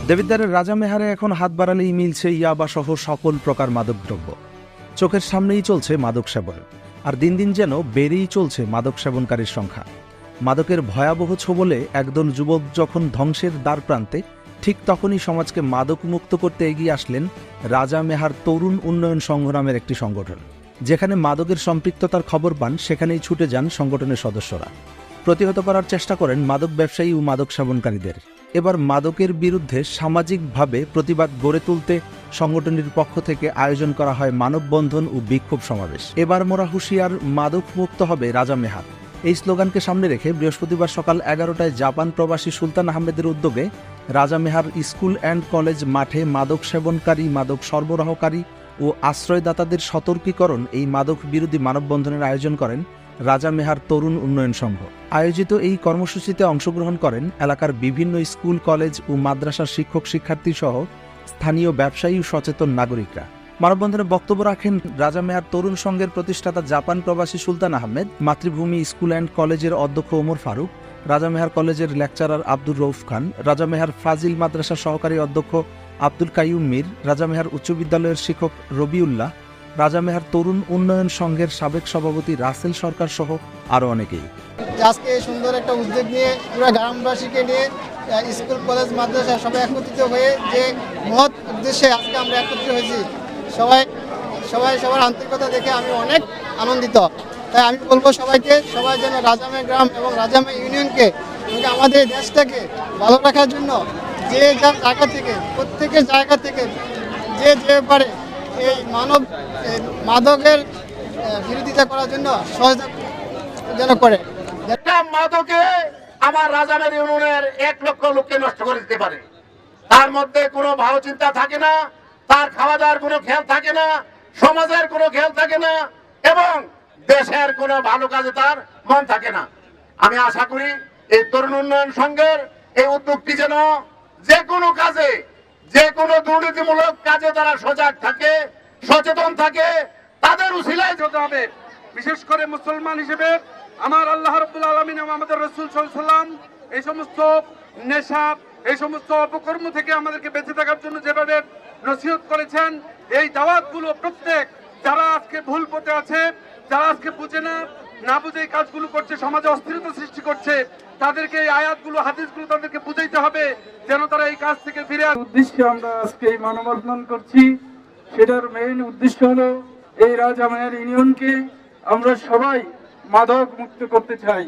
দেবিদ্বারের রাজা মেহারে এখন হাত বাড়ালেই মিলছে ইয়াবা সহ সকল প্রকার মাদকদ্রব্য। চোখের সামনেই চলছে মাদক সেবন, আর দিন দিন যেন বেড়েই চলছে মাদক সেবনকারীর সংখ্যা। মাদকের ভয়াবহ ছোবলে একদল যুবক যখন ধ্বংসের দ্বার প্রান্তে, ঠিক তখনই সমাজকে মাদক মুক্ত করতে এগিয়ে আসলেন রাজা মেহার তরুণ উন্নয়ন সংঘ নামের একটি সংগঠন। যেখানে মাদকের সম্পৃক্ততার খবর পান সেখানেই ছুটে যান সংগঠনের সদস্যরা। প্রতিহত করার চেষ্টা করেন মাদক ব্যবসায়ী ও মাদক সেবনকারীদের। এবার মাদকের বিরুদ্ধে সামাজিকভাবে প্রতিবাদ গড়ে তুলতে সংগঠনের পক্ষ থেকে আয়োজন করা হয় মানববন্ধন ও বিক্ষোভ সমাবেশ। এবার মোরা হুঁশিয়ার, মাদক মুক্ত হবে রাজা মেহার। এই স্লোগানকে সামনে রেখে বৃহস্পতিবার সকাল 11টায় জাপান প্রবাসী সুলতান আহমেদের উদ্যোগে রাজা মেহার স্কুল অ্যান্ড কলেজ মাঠে মাদক সেবনকারী, মাদক সরবরাহকারী ও আশ্রয়দাতাদের সতর্কীকরণ এই মাদক বিরোধী মানববন্ধনের আয়োজন করেন রাজা মেহার তরুণ উন্নয়ন সংঘ। আয়োজিত এই কর্মসূচিতে অংশগ্রহণ করেন এলাকার বিভিন্ন স্কুল, কলেজ ও মাদ্রাসার শিক্ষক, শিক্ষার্থী সহ স্থানীয় ব্যবসায়ী ও সচেতন নাগরিকরা। মানববন্ধনে বক্তব্য রাখেন রাজা মেহার তরুণ সংঘের প্রতিষ্ঠাতা জাপান প্রবাসী সুলতান আহমেদ, মাতৃভূমি স্কুল অ্যান্ড কলেজের অধ্যক্ষ ওমর ফারুক, রাজা মেহার কলেজের লেকচারার আব্দুর রউফ খান, রাজা মেহার ফাজিল মাদ্রাসার সহকারী অধ্যক্ষ আব্দুল কাইয়ুম মীর, রাজা মেহার উচ্চ বিদ্যালয়ের শিক্ষক রবিউল্লাহ, রাজা মেহার তরুণ উন্নয়ন সংঘের সাবেক সভাপতি রাসেল সরকার সহ আরও অনেকেই। আজকে সুন্দর একটা উদ্যোগ নিয়ে পুরো গ্রামবাসীকে নিয়ে স্কুল, কলেজ, মাদ্রাসা সবাই একত্রিত হয়ে যে মহৎ উদ্দেশ্যে আজকে আমরা একত্রিত হয়েছি, সবার আন্তরিকতা দেখে আমি অনেক আনন্দিত। তাই আমি বলবো সবাই যেন রাজামের গ্রাম এবং রাজামের ইউনিয়নকে, আমাদের দেশটাকে ভালো রাখার জন্য যে যার জায়গা থেকে, প্রত্যেকের জায়গা থেকে যে পারে এই মাদকের বিরোধিতা করার জন্য সহযোগিতা যেন করে। মাদকে আমার রাজামের ইউনিয়নের 1 লক্ষ লোককে নষ্ট করে দিতে পারে। তার মধ্যে কোনো ভালো চিন্তা থাকে না, তার খাওয়া দাওয়ার কোনো খেয়াল থাকে না, সমাজের কোনো খেয়াল থাকে না এবং দেশের কোনো ভালো কাজে তার মন থাকে না। আমি আশা করি এই তরুণ উন্নয়ন সংঘের এই উদ্যোগটি যেন যে কোনো কাজে, যে কোনো দুর্নীতিমূলক কাজে তারা সজাগ থাকে, সচেতন থাকে, তাদের উসিলায় যেতে হবে। বিশেষ করে মুসলমান হিসেবে আমার আল্লাহ রাব্বুল আলামিন এবং আমাদের রাসূল সাল্লাল্লাহু আলাইহি ওয়াসাল্লাম এই সমস্ত নেশা, এই সমস্ত অপকর্ম থেকে আমাদেরকে বেঁচে থাকার জন্য যেভাবে নসিহত করেছেন, এই দাওয়াতগুলো প্রত্যেক যারা আজকে ভুল পথে আছে, যারা আজকে বুঝে না বুঝে এই কাজগুলো করছে, সমাজে অস্থিরতা সৃষ্টি করছে, তাদেরকে এই আয়াতগুলো, হাদিসগুলো তাদেরকে বুঝাইতে হবে যেন তারা এই কাজ থেকে ফিরে আসে। উদ্দেশ্যে আমরা আজকে এই মানববন্ধন করছি, সেটার মেইন উদ্দেশ্য হলো এই রাজা মেহার ইউনিয়নকে আমরা সবাই মাদক মুক্ত করতে চাই।